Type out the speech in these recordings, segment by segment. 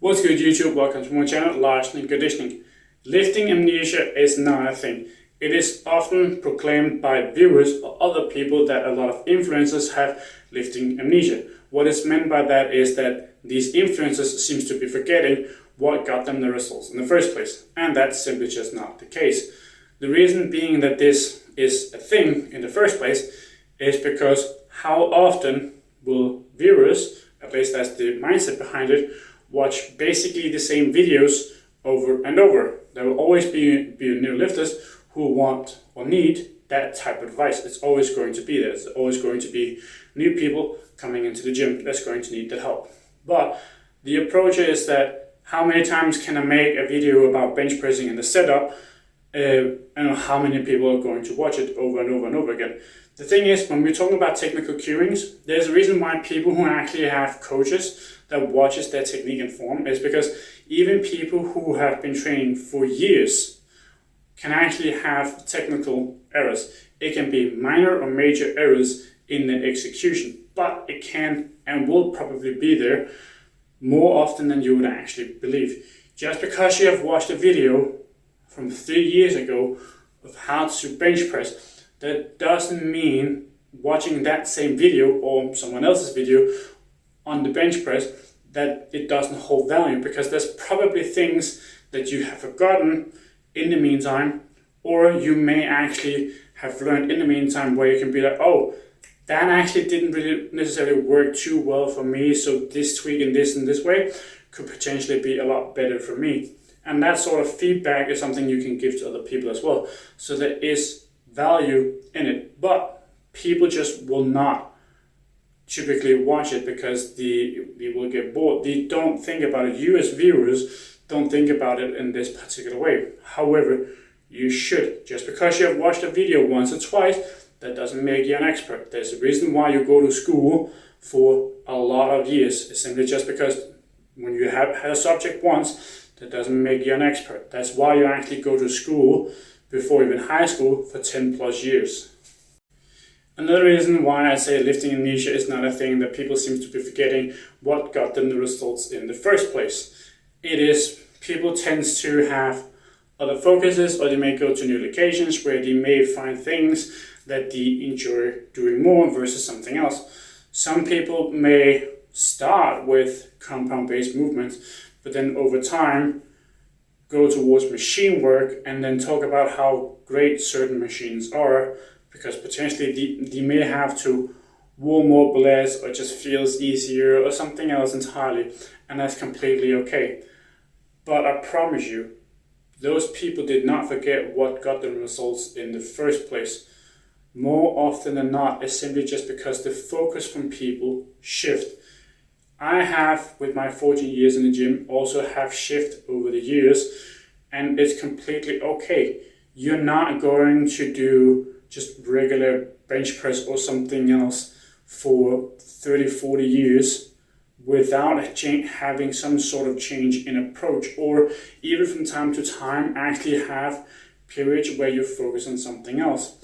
What's good YouTube? Welcome to my channel, Doesnt and Conditioning. Lifting amnesia is not a thing. It is often proclaimed by viewers or other people that a lot of influencers have lifting amnesia. What is meant by that is that these influencers seem to be forgetting what got them the results in the first place. And that's simply just not the case. The reason being that this is a thing in the first place is because how often will viewers, at least that's the mindset behind it, watch basically the same videos over and over. There will always be new lifters who want or need that type of advice. It's always going to be there. There's always going to be new people coming into the gym that's going to need that help. But the approach is that how many times can I make a video about bench pressing and the setup and how many people are going to watch it over and over and over again. The thing is, when we're talking about technical cueings, there's a reason why people who actually have coaches that watches their technique and form is because even people who have been training for years can actually have technical errors. It can be minor or major errors in the execution, but it can and will probably be there more often than you would actually believe. Just because you have watched a video from 3 years ago of how to bench press, that doesn't mean watching that same video or someone else's video on the bench press that it doesn't hold value, because there's probably things that you have forgotten in the meantime, or you may actually have learned in the meantime where you can be like, oh, that actually didn't really necessarily work too well for me, so this tweak in this way could potentially be a lot better for me. And that sort of feedback is something you can give to other people as well. So there is value in it, but people just will not typically watch it because they will get bored. They don't think about it. You as viewers don't think about it in this particular way. However, you should. Just because you have watched a video once or twice, that doesn't make you an expert. There's a reason why you go to school for a lot of years. It's simply just because when you have had a subject once, that doesn't make you an expert. That's why you actually go to school before even high school for 10 plus years. Another reason why I say lifting amnesia is not a thing that people seem to be forgetting what got them the results in the first place. It is people tend to have other focuses, or they may go to new locations where they may find things that they enjoy doing more versus something else. Some people may start with compound-based movements, but then over time go towards machine work and then talk about how great certain machines are, because potentially they may have to warm up less or just feels easier or something else entirely, and that's completely okay. But I promise you, those people did not forget what got them results in the first place. More often than not, it's simply just because the focus from people shift. I have, with my 14 years in the gym, also have shift over the years, and it's completely okay. You're not going to do just regular bench press or something else for 30, 40 years without having some sort of change in approach, or even from time to time actually have periods where you focus on something else,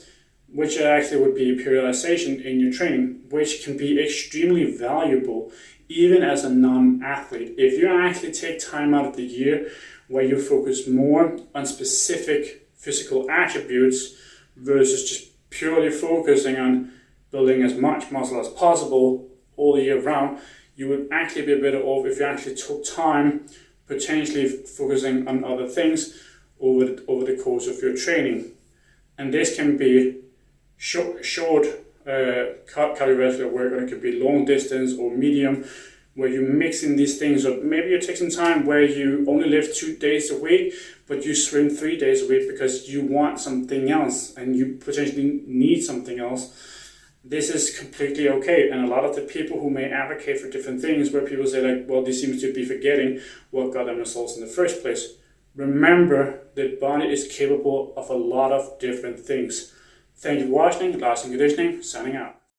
which actually would be periodization in your training, which can be extremely valuable even as a non-athlete. If you actually take time out of the year where you focus more on specific physical attributes versus just purely focusing on building as much muscle as possible all year round, you would actually be better off if you actually took time potentially focusing on other things over the course of your training. And this can be short cardiovascular work, or it could be long distance or medium, where you mix in these things. Or maybe you take some time where you only lift 2 days a week, but you swim 3 days a week because you want something else and you potentially need something else. This is completely okay. And a lot of the people who may advocate for different things, where people say like, well, they seem to be forgetting what got them results in the first place. Remember, the body is capable of a lot of different things. Thank you for watching. Doesnt and Conditioning, signing out.